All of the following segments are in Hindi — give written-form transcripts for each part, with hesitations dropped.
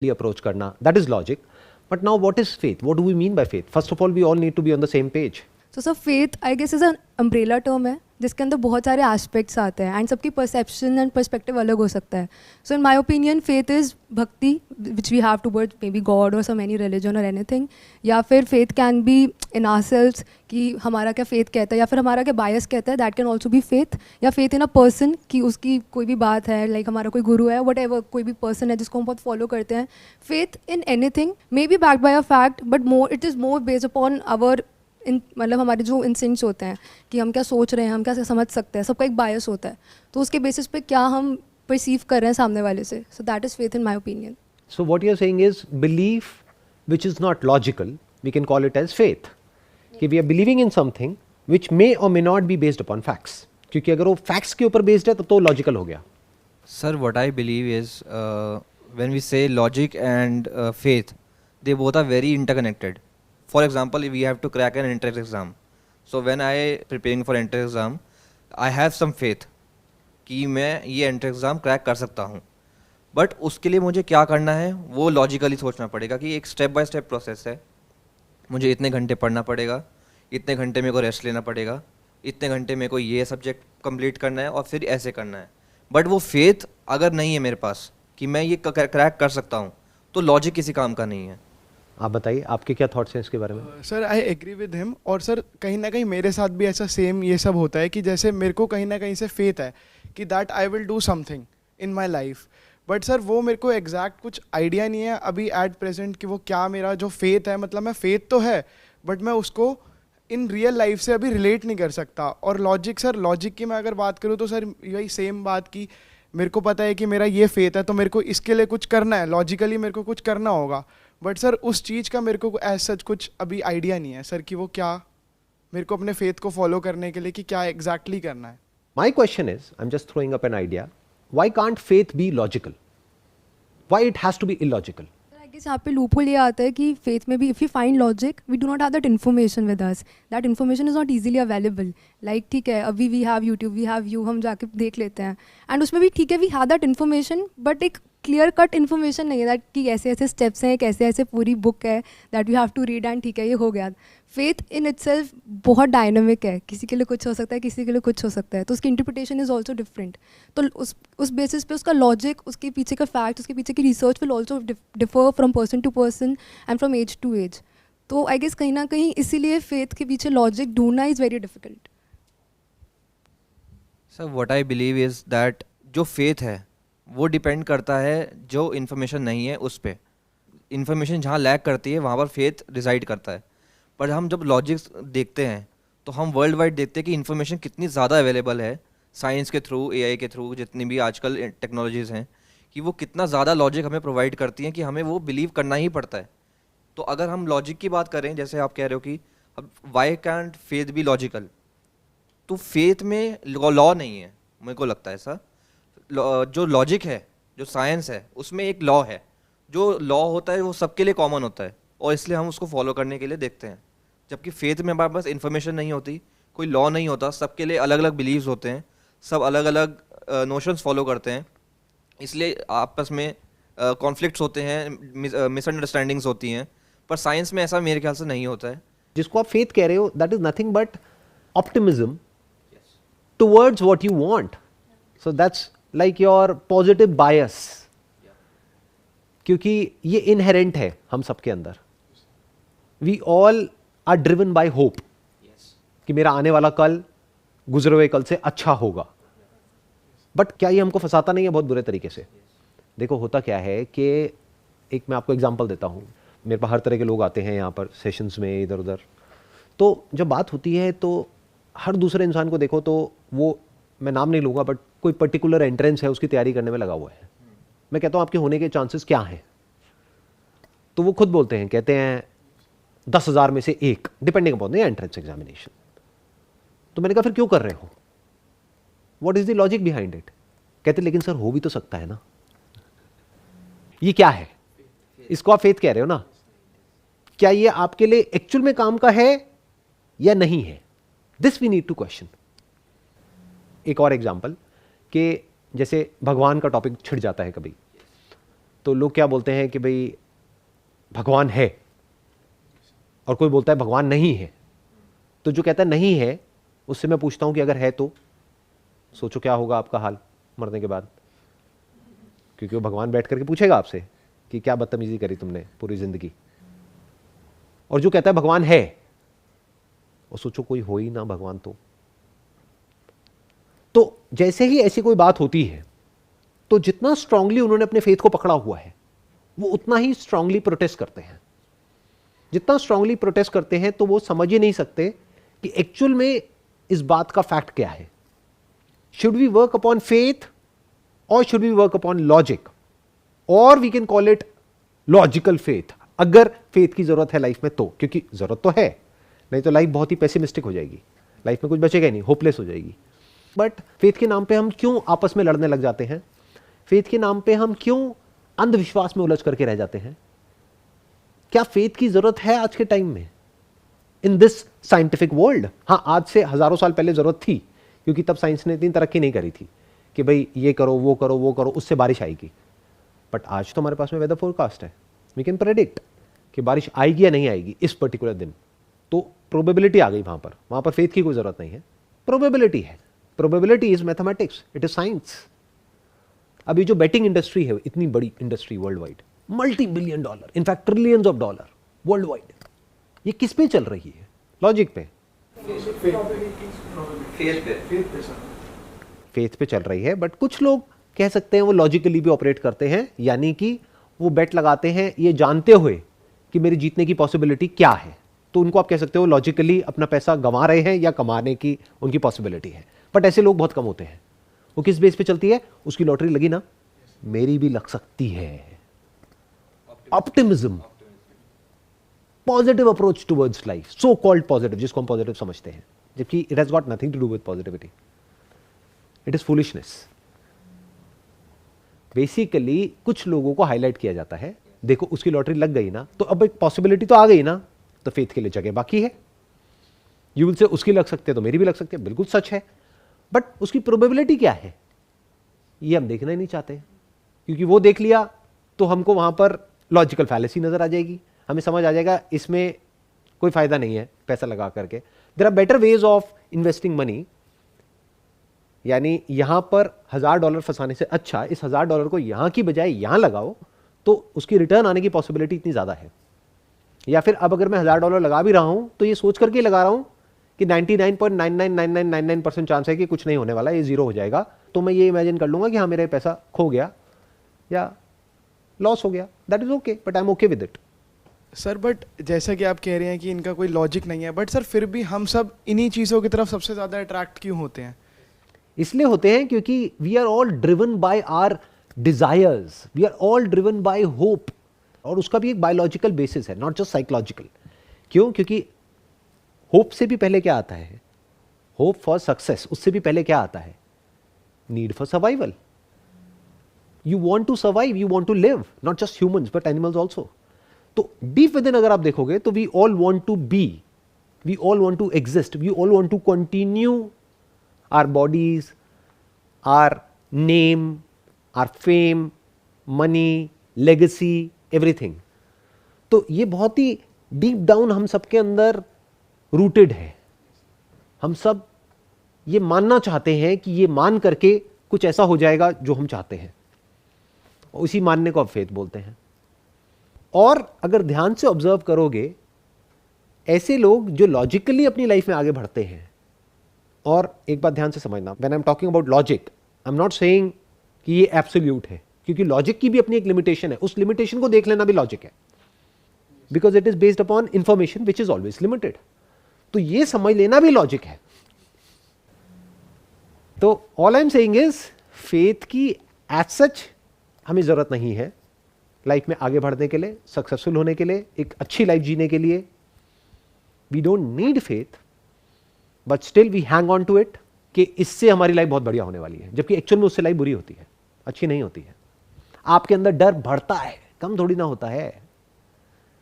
approach karna, that is logic. But now what is faith? What do we mean by faith? First of all, we all need to be on the same page. So faith I guess is an umbrella term है जिसके अंदर बहुत सारे एस्पेक्ट्स आते हैं एंड सबकी परसेप्शन एंड पर्सपेक्टिव अलग हो सकता है. So in my opinion faith is भक्ति which we have towards maybe God और सम एनी रिलीजन और एनीथिंग, या फिर faith can be in ourselves कि हमारा क्या फेथ कहता है या फिर हमारा क्या बायस कहता है, that can also be faith. या फेथ इन अ पर्सन कि उसकी कोई भी बात है, लाइक हमारा कोई गुरु है, वट एवर कोई भी पर्सन है जिसको हम बहुत फॉलो करते हैं. Faith in anything maybe backed by a fact but more it is more based upon our मतलब हमारे जो इंस्टिंक्ट्स होते हैं कि हम क्या सोच रहे हैं, हम क्या समझ सकते हैं. सबका एक बायस होता है, तो उसके बेसिस पे क्या हम परसीव कर रहे हैं सामने वाले से. So that is faith in my opinion. So what you're saying is belief which is not logical, we can call it as faith. कि we are believing in something which may or may not be based upon facts. क्योंकि अगर वो facts के ऊपर based है तो logical हो गया. Sir, what I believe is when we say logic and faith, they both are very interconnected. For example, if we have to crack an entrance exam, so when I preparing for entrance exam, I have some faith कि मैं ये entrance exam crack कर सकता हूँ. बट उसके लिए मुझे क्या करना है वो लॉजिकली सोचना पड़ेगा कि एक स्टेप बाय स्टेप प्रोसेस है. मुझे इतने घंटे पढ़ना पड़ेगा, इतने घंटे मेरे को रेस्ट लेना पड़ेगा, इतने घंटे मेरे को ये सब्जेक्ट कंप्लीट करना है और फिर ऐसे करना है. बट वो फेथ अगर नहीं है मेरे पास कि मैं ये क्रैक कर सकता हूँ तो लॉजिक किसी काम का नहीं है. आप बताइए आपके क्या थॉट्स हैं इसके बारे में. Sir I agree with him. और सर कहीं ना कहीं मेरे साथ भी ऐसा सेम ये सब होता है कि जैसे मेरे को कहीं ना कहीं से फेथ है कि that I will do something in my life. But sir वो मेरे को एग्जैक्ट कुछ आइडिया नहीं है अभी एट प्रेजेंट कि वो क्या मेरा जो फेथ है, मतलब मैं फेथ तो है बट मैं उसको इन रियल लाइफ से अभी रिलेट नहीं कर सकता. और लॉजिक सर, लॉजिक की मैं अगर बात करूँ तो सर यही सेम बात की मेरे को पता है कि मेरा ये फेथ है तो मेरे को इसके लिए कुछ करना है, लॉजिकली मेरे को कुछ करना होगा. बट सर उस चीज़ का मेरे को एज सच कुछ अभी आइडिया नहीं है सर कि वो क्या मेरे को अपने फेथ को फॉलो करने के लिए कि क्या एग्जैक्टली करना है. My question is, I'm just throwing up an idea. Why can't faith be logical? Why it has to be illogical? I guess यहाँ पे लूपहोल ये आता है कि फेथ में भी if you find logic we do not have that information with us, that information is not easily available. Like ठीक है अभी we have YouTube, we have you, हम जाके देख लेते हैं एंड उसमें भी ठीक है we have that information but एक क्लियर कट इन्फॉर्मेशन नहीं है दैट कि ऐसे ऐसे स्टेप्स हैं, कैसे ऐसे पूरी बुक है that you have to read and ठीक है ये हो गया. फेथ इन इटसेल्फ बहुत डायनामिक है, किसी के लिए कुछ हो सकता है, किसी के लिए कुछ हो सकता है, तो उसकी इंटरप्रिटेशन इज़ ऑल्सो डिफरेंट. तो उस बेसिस पे उसका लॉजिक, उसके पीछे का फैक्ट, उसके पीछे की research will also differ from person to person and from age to age. तो आई गेस कहीं ना कहीं इसीलिए फेथ के पीछे लॉजिक ढूंढना is very difficult. Sir what I believe is that जो फेथ है वो डिपेंड करता है जो इन्फॉर्मेशन नहीं है उस पर. इन्फॉर्मेशन जहाँ लैक करती है वहाँ पर फेथ रिजाइड करता है. पर हम जब लॉजिक्स देखते हैं तो हम वर्ल्ड वाइड देखते हैं कि इन्फॉर्मेशन कितनी ज़्यादा अवेलेबल है साइंस के थ्रू, एआई के थ्रू, जितनी भी आजकल टेक्नोलॉजीज़ हैं कि वो कितना ज़्यादा लॉजिक हमें प्रोवाइड करती हैं कि हमें वो बिलीव करना ही पड़ता है. तो अगर हम लॉजिक की बात करें जैसे आप कह रहे हो कि अब why can't faith be logical, तो फेथ में लॉ नहीं है. मेरे को लगता है ऐसा. जो लॉजिक है, जो साइंस है, उसमें एक लॉ है. जो लॉ होता है वो सबके लिए कॉमन होता है और इसलिए हम उसको फॉलो करने के लिए देखते हैं. जबकि फेथ में हमारे पास इन्फॉर्मेशन नहीं होती, कोई लॉ नहीं होता, सबके लिए अलग अलग बिलीव्स होते हैं, सब अलग अलग नोशंस फॉलो करते हैं, इसलिए आपस में कॉन्फ्लिक्ट्स होते हैं, मिसअंडरस्टैंडिंग्स होती हैं. पर साइंस में ऐसा मेरे ख्याल से नहीं होता है. जिसको आप फेथ कह रहे हो that is nothing but optimism towards what you want. So that's like your positive bias, क्योंकि ये इनहेरेंट है हम सबके अंदर. We all are driven by hope कि मेरा आने वाला कल गुजरे हुए कल से अच्छा होगा. बट क्या ये हमको फंसाता नहीं है बहुत बुरे तरीके से? देखो होता क्या है कि एक मैं आपको एग्जांपल देता हूँ. मेरे पास हर तरह के लोग आते हैं यहाँ पर सेशंस में, इधर उधर. तो जब बात होती है तो हर दूसरे इंसान को देखो तो वो, मैं नाम नहीं लूँगा, बट कोई पर्टिकुलर एंट्रेंस है उसकी तैयारी करने में लगा हुआ है. मैं कहता हूँ आपके होने के चांसेस क्या हैं? तो वो खुद बोलते हैं, कहते हैं 10,000 में से एक, depending upon the entrance examination. तो मैंने कहा फिर क्यों कर रहे हो? What is the logic behind it? कहते लेकिन सर हो भी तो सकता है ना. ये क्या है? इसको आप फेथ कह रहे हो ना. क्या ये आपके लिए एक्चुअल में काम का है या नहीं है? This we need to question. एक और एग्जांपल कि जैसे भगवान का टॉपिक छिड़ जाता है कभी, तो लोग क्या बोलते हैं कि भाई भगवान है, और कोई बोलता है भगवान नहीं है। तो जो कहता है नहीं है, उससे मैं पूछता हूं कि अगर है तो सोचो क्या होगा आपका हाल मरने के बाद, क्योंकि वो भगवान बैठ करके पूछेगा आपसे कि क्या बदतमीजी करी तुमने पूरी जिंदगी। और जो कहता है भगवान है, और सोचो कोई हो ही ना भगवान तो जैसे ही ऐसी कोई बात होती है, तो जितना स्ट्रांगली उन्होंने अपने फेथ को पकड़ा हुआ है, वो उतना ही स्ट्रांगली प्रोटेस्ट करते हैं। जितना स्ट्रांगली प्रोटेस्ट करते हैं, तो वो समझ ही नहीं सकते कि एक्चुअल में इस बात का फैक्ट क्या है। Should we work upon faith और should we work upon logic, और we can call it logical faith, अगर फेथ की जरूरत है लाइफ में तो, क्योंकि जरूरत तो है, नहीं तो लाइफ बहुत ही पेसिमिस्टिक हो जाएगी, लाइफ में कुछ बचेगा ही नहीं, होपलेस हो जाएगी। बट फेथ के नाम पे हम क्यों आपस में लड़ने लग जाते हैं? फेथ के नाम पे हम क्यों अंधविश्वास में उलझ करके रह जाते हैं? क्या फेथ की जरूरत है आज के टाइम में, इन दिस साइंटिफिक वर्ल्ड? हाँ, आज से हजारों साल पहले जरूरत थी, क्योंकि तब साइंस ने इतनी तरक्की नहीं करी थी कि भाई ये करो वो करो वो करो, उससे बारिश आएगी। बट आज तो हमारे पास में वेदर फोरकास्ट है, वी कैन प्रेडिक्ट कि बारिश आएगी या नहीं आएगी इस पर्टिकुलर दिन। तो प्रोबेबिलिटी आ गई वहां पर फेथ की कोई जरूरत नहीं है, प्रोबेबिलिटी है। Probability is mathematics, it is science. अभी जो बेटिंग इंडस्ट्री है, इतनी बड़ी industry world wide, multi billion dollar, in fact trillions of dollar world wide, ये किस पे चल रही है? लॉजिक पे, फेथ पे चल रही है। बट कुछ लोग कह सकते हैं वो लॉजिकली भी ऑपरेट करते हैं, यानी कि वो बेट लगाते हैं ये जानते हुए कि मेरी जीतने की पॉसिबिलिटी क्या है। तो उनको आप कह सकते हो लॉजिकली अपना पैसा गंवा रहे हैं या कमाने की उनकी पॉसिबिलिटी है। बट ऐसे लोग बहुत कम होते हैं। वो किस बेस पे चलती है? उसकी लॉटरी लगी ना, मेरी भी लग सकती है। Optimism, positive approach towards life, so called positive, जिसको हम पॉजिटिव समझते हैं, जबकि it has got nothing to do with positivity, it is foolishness. Basically कुछ लोगों को हाईलाइट किया जाता है, देखो उसकी लॉटरी लग गई ना, तो अब एक पॉसिबिलिटी तो आ गई ना, तो फेथ के लिए जगह बाकी है। यू विल से उसकी लग सकते हैं तो मेरी भी लग सकती है, बिल्कुल सच है। बट उसकी प्रोबेबिलिटी क्या है, ये हम देखना ही नहीं चाहते, क्योंकि वो देख लिया तो हमको वहां पर लॉजिकल फैलेसी नजर आ जाएगी, हमें समझ आ जाएगा इसमें कोई फायदा नहीं है पैसा लगा करके। There are better ways of investing money, यानी यहां पर $1000 फंसाने से अच्छा इस $1000 को यहां की बजाय यहां लगाओ, तो उसकी रिटर्न आने की पॉसिबिलिटी इतनी ज्यादा है। या फिर अब अगर मैं $1000 लगा भी रहा हूं तो ये सोच करके लगा रहा हूं कि 99.999999% चांस है कि कुछ नहीं होने वाला, ये जीरो हो जाएगा, तो मैं ये इमेजिन कर लूंगा कि हाँ मेरा पैसा खो गया या लॉस हो गया, that is okay, but I am okay with it. Sir but जैसा कि आप कह रहे हैं कि इनका कोई लॉजिक नहीं है, बट सर फिर भी हम सब इन्हीं चीज़ों की तरफ सबसे ज़्यादा अट्रैक्ट क्यों होते हैं? इसलिए होते हैं क्योंकि we are all driven by our desires, we are all driven by hope, और उसका भी एक बायोलॉजिकल बेसिस है, नॉट जस्ट साइकोलॉजिकल। क्यों? क्योंकि होप से भी पहले क्या आता है? होप फॉर सक्सेस, उससे भी पहले क्या आता है? Need for survival. You want to survive, you want to live, not just humans but animals also. तो डीप विद इन अगर आप देखोगे तो we all want to be, we all want to exist, we all want to continue our bodies, our name, our fame, money, legacy, everything. तो ये बहुत ही डीप डाउन हम सबके अंदर रूटेड है। हम सब ये मानना चाहते हैं कि ये मान करके कुछ ऐसा हो जाएगा जो हम चाहते हैं, उसी मानने को आप फेथ बोलते हैं। और अगर ध्यान से ऑब्जर्व करोगे, ऐसे लोग जो लॉजिकली अपनी लाइफ में आगे बढ़ते हैं, और एक बात ध्यान से समझना, when I am talking about logic, I am not saying कि ये एब्सोल्यूट है, क्योंकि लॉजिक की भी अपनी एक लिमिटेशन है, उस लिमिटेशन को देख लेना भी लॉजिक है, because it is based upon information which is always limited. तो ये समझ लेना भी लॉजिक है। तो all I am saying is faith की एज सच हमें जरूरत नहीं है लाइफ में आगे बढ़ने के लिए, सक्सेसफुल होने के लिए, एक अच्छी लाइफ जीने के लिए। We don't need faith, but still we hang on to it कि इससे हमारी लाइफ बहुत बढ़िया होने वाली है, जबकि एक्चुअल में उससे लाइफ बुरी होती है, अच्छी नहीं होती है। आपके अंदर डर बढ़ता है, कम थोड़ी ना होता है।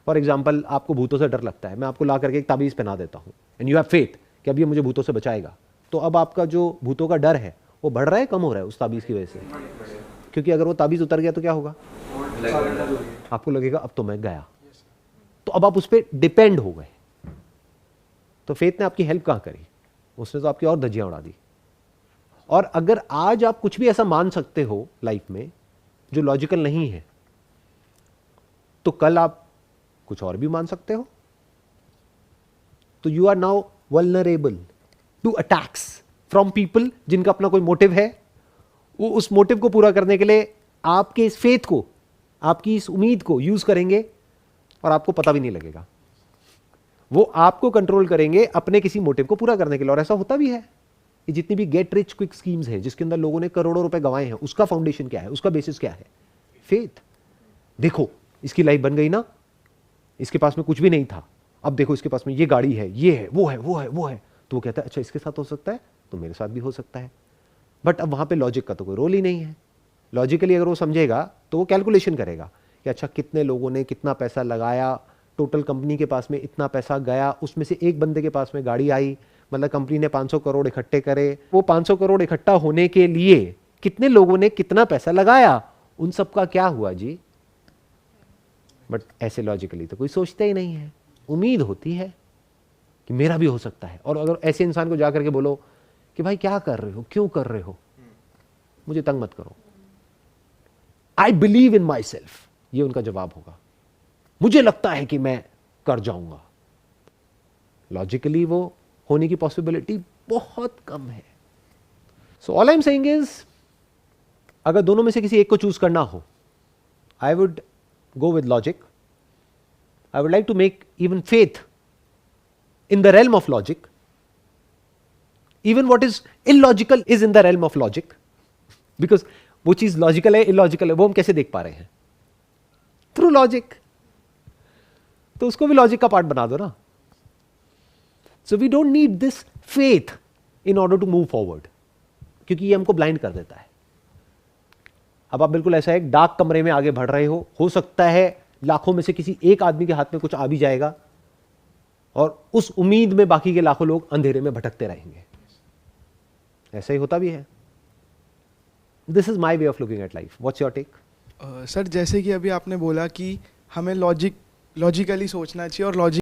फॉर एग्जाम्पल, आपको भूतों से डर लगता है, मैं आपको ला करके एक ताबीज पहना देता हूं, एंड यू हैव फेथ कि अब ये मुझे भूतों से बचाएगा, तो अब आपका जो भूतों का डर है वो बढ़ रहा है, कम हो रहा है उस ताबीज की वजह से? क्योंकि अगर वो ताबीज उतर गया तो क्या होगा, आपको लगेगा अब तो मैं गया, तो अब आप उस पर डिपेंड हो गए। तो फेथ ने आपकी हेल्प कहां करी, उसने तो आपकी और धज्जियां उड़ा दी। और अगर आज आप कुछ भी ऐसा मान सकते हो लाइफ में जो लॉजिकल नहीं है, तो कल आप कुछ और भी मान सकते हो। तो you are now vulnerable to attacks from people जिनका अपना कोई मोटिव है। वो उस मोटिव को पूरा करने के लिए आपके इस फेथ को, आपकी इस उम्मीद को यूज करेंगे और आपको पता भी नहीं लगेगा। वो आपको कंट्रोल करेंगे अपने किसी मोटिव को पूरा करने के लिए। और ऐसा होता भी है। ये जितनी भी गेट रिच क्विक स्कीम्स हैं जिसके अंदर लोगों ने करोड़ों रुपए गंवाए हैं, उसका फाउंडेशन क्या है, उसका बेसिस क्या है, फेथ। देखो इसकी लाइफ बन गई ना, इसके पास में कुछ भी नहीं था, अब देखो इसके पास में ये गाड़ी है, ये है, वो है, वो है, वो है, तो वो कहता है अच्छा इसके साथ हो सकता है तो मेरे साथ भी हो सकता है। बट अब वहां पे लॉजिक का तो कोई रोल ही नहीं है। लॉजिकली अगर वो समझेगा तो वो कैलकुलेशन करेगा कि अच्छा कितने लोगों ने कितना पैसा लगाया, टोटल कंपनी के पास में इतना पैसा गया, उसमें से एक बंदे के पास में गाड़ी आई, मतलब कंपनी ने 500 करोड़ इकट्ठे करे, वो 500 करोड़ इकट्ठा होने के लिए कितने लोगों ने कितना पैसा लगाया, उन सब का क्या हुआ जी। बट ऐसे लॉजिकली तो कोई सोचता ही नहीं है। उम्मीद होती है कि मेरा भी हो सकता है। और अगर ऐसे इंसान को जाकर के बोलो कि भाई क्या कर रहे हो, क्यों कर रहे हो, मुझे तंग मत करो, I believe in my self, ये उनका जवाब होगा। मुझे लगता है कि मैं कर जाऊंगा। लॉजिकली वो होने की पॉसिबिलिटी बहुत कम है। So all I am saying is, अगर दोनों में से किसी एक को चूज करना हो, I would go with logic. I would like to make even faith in the realm of logic. Even what is illogical is in the realm of logic. Because वो चीज लॉजिकल है, illogical है, वो हम कैसे देख पा रहे हैं, थ्रू लॉजिक। तो उसको भी लॉजिक का पार्ट बना दो ना। So we don't need this faith in order to move forward, क्योंकि ये हमको ब्लाइंड कर देता है। अब आप बिल्कुल ऐसा एक डार्क कमरे में आगे बढ़ रहे हो सकता है लाखों में से किसी एक आदमी के हाथ में कुछ आ भी जाएगा और उस उम्मीद में बाकी के लाखों लोग अंधेरे में भटकते रहेंगे। ऐसा ही होता भी है। This is my way of looking at life. What's your take? Sir जैसे कि अभी आपने बोला कि हमें लॉजिकली सोचना चाहिए और लॉजिक